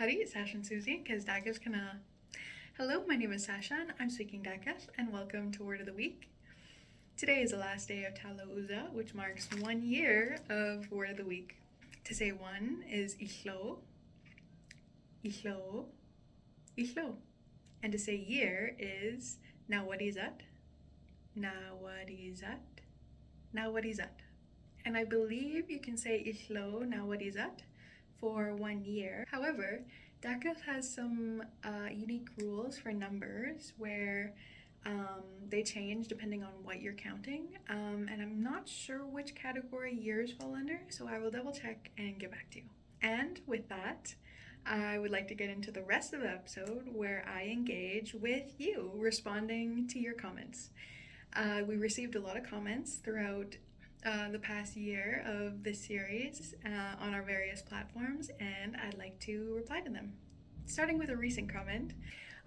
Howdy, it's Sasha and Susie, because Daga's gonna... Hello, my name is Sasha, and I'm speaking Dakas, and welcome to Word of the Week. Today is the last day of Talouza, which marks 1 year of Word of the Week. To say one is Ihlo, Ihlo, Ihlo. And to say year is Nawadizat, Nawadizat, Nawadizat. And I believe you can say Ihlo, Nawadizat for 1 year. However, Dakas has some unique rules for numbers where they change depending on what you're counting, and I'm not sure which category years fall under, so I will double check and get back to you. And with that, I would like to get into the rest of the episode where I engage with you, responding to your comments. We received a lot of comments throughout the past year of this series on our various platforms, and I'd like to reply to them. Starting with a recent comment,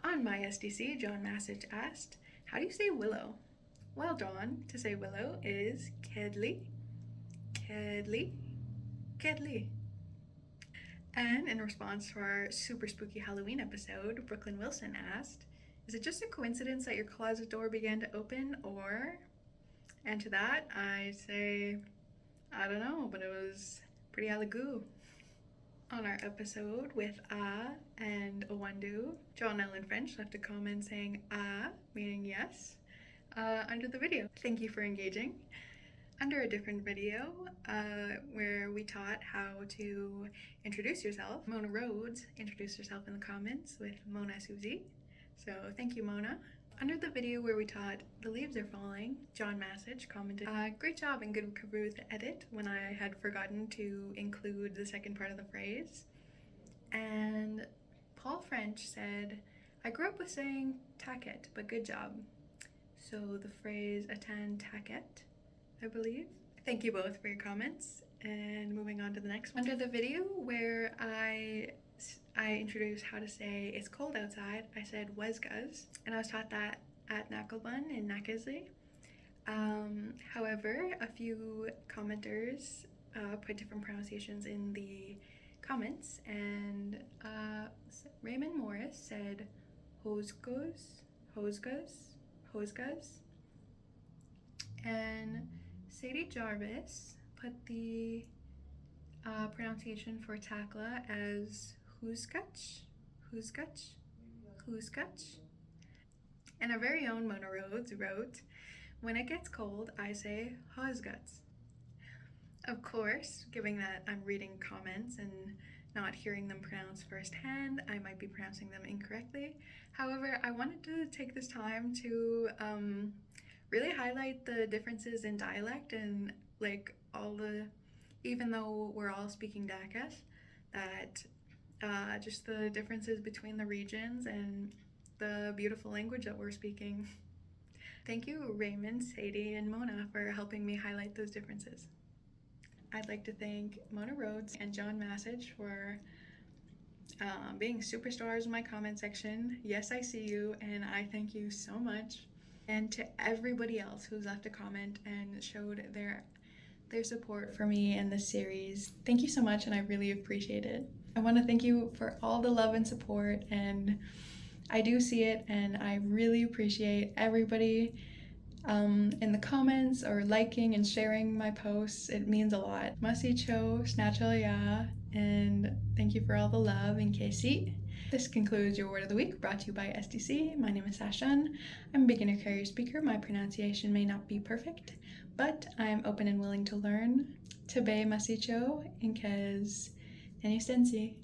on my SDC, John Massage asked, how do you say willow? Well, John, to say willow is kedli, kedli, kedli. And in response to our super spooky Halloween episode, Brooklyn Wilson asked, is it just a coincidence that your closet door began to open, or... And to that, I say, I don't know, but it was pretty alagoo. On our episode with and Owandu, John Ellen French left a comment saying meaning yes, under the video. Thank you for engaging. Under a different video, where we taught how to introduce yourself, Mona Rhodes introduced herself in the comments with Mona Susie. So thank you, Mona. Under the video where we taught The Leaves Are Falling, John Massage commented, great job and good recovery with the edit when I had forgotten to include the second part of the phrase. And Paul French said, I grew up with saying tacket, but good job. So the phrase attend tacket, I believe. Thank you both for your comments. And moving on to the next one. Under the video where I introduced how to say it's cold outside, I said wesguz, and I was taught that at Nakalbun in Nakasley. However, a few commenters put different pronunciations in the comments, and Raymond Morris said hosguz, hosguz, hosguz, and Sadie Jarvis put the pronunciation for takla as Hooskutch, Hooskutch, Hooskutch. And our very own Mona Rhodes wrote, when it gets cold, I say hosguts. Of course, given that I'm reading comments and not hearing them pronounced firsthand, I might be pronouncing them incorrectly. However, I wanted to take this time to really highlight the differences in dialect and even though we're all speaking Dakas, that just the differences between the regions and the beautiful language that we're speaking. Thank you, Raymond, Sadie, and Mona for helping me highlight those differences. I'd like to thank Mona Rhodes and John Massage for being superstars in my comment section. Yes, I see you, and I thank you so much. And to everybody else who's left a comment and showed their support for me in this series. Thank you so much, and I really appreciate it. I want to thank you for all the love and support, and I do see it, and I really appreciate everybody in the comments or liking and sharing my posts. It means a lot. Masicho, Snatchalaya, and thank you for all the love in KC. This concludes your Word of the Week, brought to you by SDC. My name is Sashan. I'm a beginner carrier speaker. My pronunciation may not be perfect, but I'm open and willing to learn. Tabe Masicho, in case any stensi.